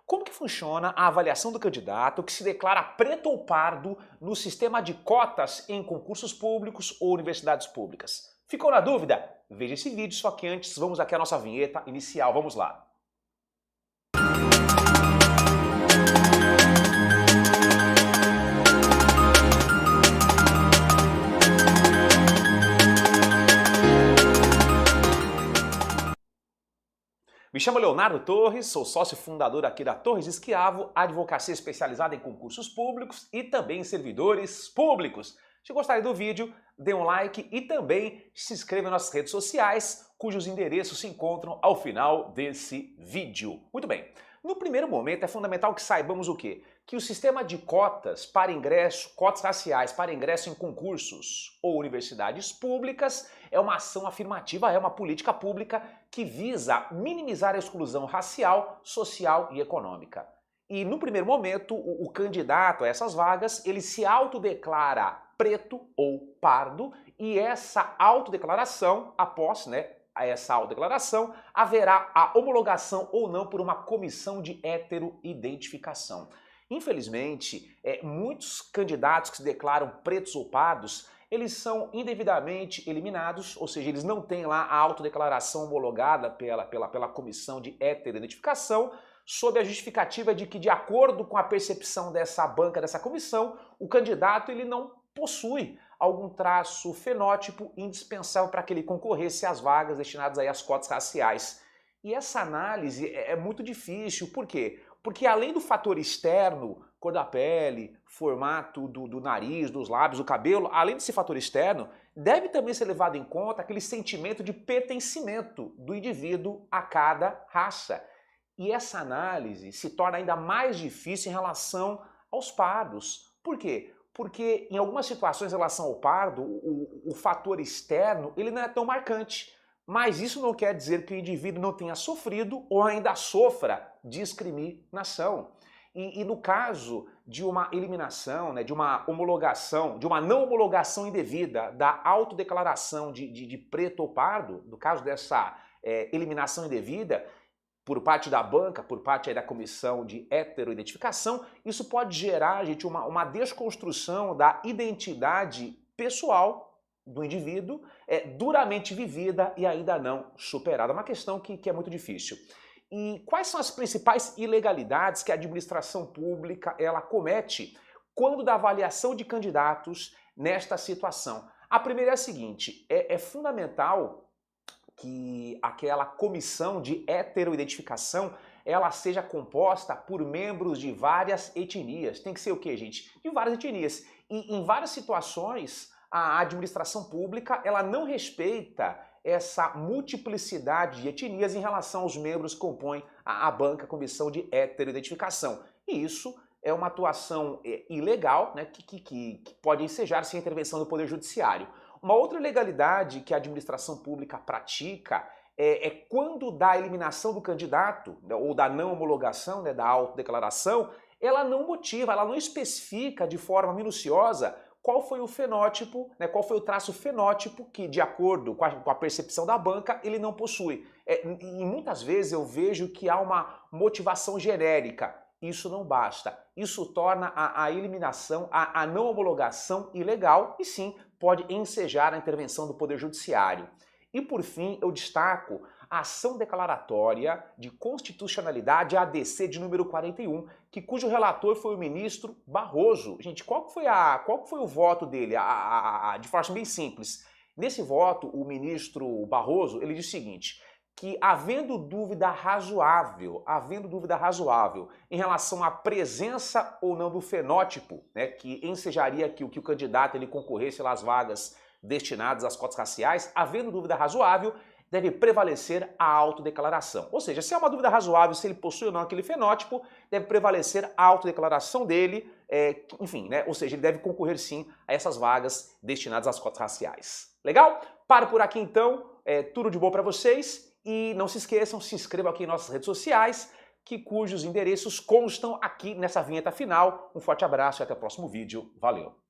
Como que funciona a avaliação do candidato que se declara preto ou pardo no sistema de cotas em concursos públicos ou universidades públicas? Ficou na dúvida? Veja esse vídeo, só que antes vamos aqui à nossa vinheta inicial, vamos lá. Me chamo Leonardo Torres, sou sócio fundador aqui da Torres Esquiavo, advocacia especializada em concursos públicos e também em servidores públicos. Se gostarem do vídeo, dê um like e também se inscreva nas nossas redes sociais, cujos endereços se encontram ao final desse vídeo. Muito bem, no primeiro momento é fundamental que saibamos o quê? Que o sistema de cotas para ingresso, cotas raciais para ingresso em concursos ou universidades públicas é uma ação afirmativa, é uma política pública que visa minimizar a exclusão racial, social e econômica. E no primeiro momento, o candidato a essas vagas, ele se autodeclara preto ou pardo e essa autodeclaração, após essa autodeclaração, haverá a homologação ou não por uma comissão de heteroidentificação. Infelizmente, muitos candidatos que se declaram pretos ou pardos, eles são indevidamente eliminados, ou seja, eles não têm lá a autodeclaração homologada pela comissão de heteroidentificação, sob a justificativa de que, de acordo com a percepção dessa banca, dessa comissão, o candidato ele não possui algum traço fenótipo indispensável para que ele concorresse às vagas destinadas aí às cotas raciais. E essa análise é muito difícil, por quê? Porque além do fator externo, cor da pele, formato do nariz, dos lábios, do cabelo, além desse fator externo, deve também ser levado em conta aquele sentimento de pertencimento do indivíduo a cada raça. E essa análise se torna ainda mais difícil em relação aos pardos. Por quê? Porque em algumas situações em relação ao pardo, o fator externo ele não é tão marcante. Mas isso não quer dizer que o indivíduo não tenha sofrido ou ainda sofra discriminação. E no caso de uma eliminação, de uma homologação, de uma não homologação indevida da autodeclaração de preto ou pardo, no caso dessa eliminação indevida, por parte da banca, por parte aí da comissão de heteroidentificação, isso pode gerar, gente, uma desconstrução da identidade pessoal do indivíduo, duramente vivida e ainda não superada. É uma questão que é muito difícil. E quais são as principais ilegalidades que a administração pública ela comete quando da avaliação de candidatos nesta situação? A primeira é a seguinte, é fundamental que aquela comissão de heteroidentificação ela seja composta por membros de várias etnias. Tem que ser o quê, gente? De várias etnias. E em várias situações, a administração pública ela não respeita essa multiplicidade de etnias em relação aos membros que compõem a banca, a comissão de heteroidentificação. E isso é uma atuação ilegal, que pode ensejar sem intervenção do Poder Judiciário. Uma outra ilegalidade que a administração pública pratica é quando da eliminação do candidato, ou da não homologação, da autodeclaração, ela não motiva, ela não especifica de forma minuciosa qual foi o fenótipo, qual foi o traço fenótipo que, de acordo com a percepção da banca, ele não possui. E muitas vezes eu vejo que há uma motivação genérica. Isso não basta. Isso torna a eliminação, a não homologação ilegal e sim pode ensejar a intervenção do Poder Judiciário. E por fim, eu destaco a ação declaratória de constitucionalidade ADC de número 41, cujo relator foi o ministro Barroso. Gente, qual foi o voto dele? De forma bem simples. Nesse voto, o ministro Barroso, ele diz o seguinte, que havendo dúvida razoável em relação à presença ou não do fenótipo, que ensejaria que o candidato ele concorresse às vagas destinadas às cotas raciais, havendo dúvida razoável, deve prevalecer a autodeclaração. Ou seja, se há uma dúvida razoável se ele possui ou não aquele fenótipo, deve prevalecer a autodeclaração dele, enfim, ou seja, ele deve concorrer sim a essas vagas destinadas às cotas raciais. Legal? Paro por aqui então, tudo de bom para vocês. E não se esqueçam, se inscrevam aqui em nossas redes sociais, cujos endereços constam aqui nessa vinheta final. Um forte abraço e até o próximo vídeo. Valeu!